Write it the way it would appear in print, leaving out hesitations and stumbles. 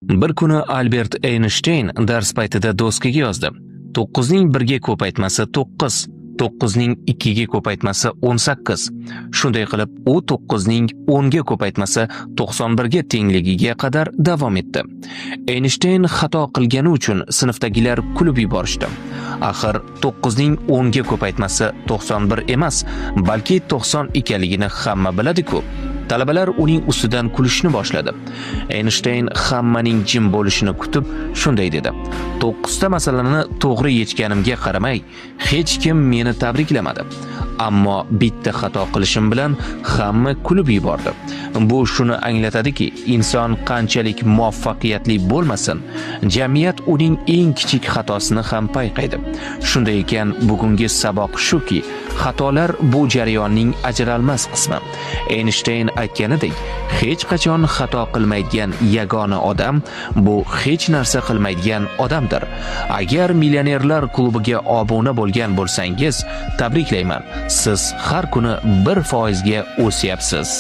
Bir kuni Albert Einstein dars paytida do'stiga yozdi. 9ning 1ga ko'paytmasi 9, 9ning 2ga ko'paytmasi 18. Shunday qilib, u 9ning 10ga ko'paytmasi 91ga tengligiga qadar davom etdi. Einstein xato qilgani uchun sinfdagilar kulib yuborishdi. Axir 9ning 10ga ko'paytmasi 91 emas, balki 90 ekanligini hamma biladi-ku. Talabalar uning ustidan kulishni boshladi. Einstein hammaning jim bo'lishini kutib shunday dedi: 9 ta masalani to'g'ri yechganimga qaramay, hech kim meni tabriklamadi. Ammo bitta xato qilishim bilan hamma kulib yubordi. Bu shuni anglatadiki, inson qanchalik muvaffaqiyatli bo'lmasin, jamiyat uning eng kichik xatosini ham payqaydi. Shunday ekan, bugungi saboq shuki, xatolar bu jarayonning ajralmas qismi. Einstein aytganidek, hech qachon xato qilmaydigan yagona odam bu hech narsa qilmaydigan odamdir. Agar millionerlar klubiga obuna bo'lgan bo'lsangiz, tabriklayman. Siz har kuni 1% ga o'syapsiz.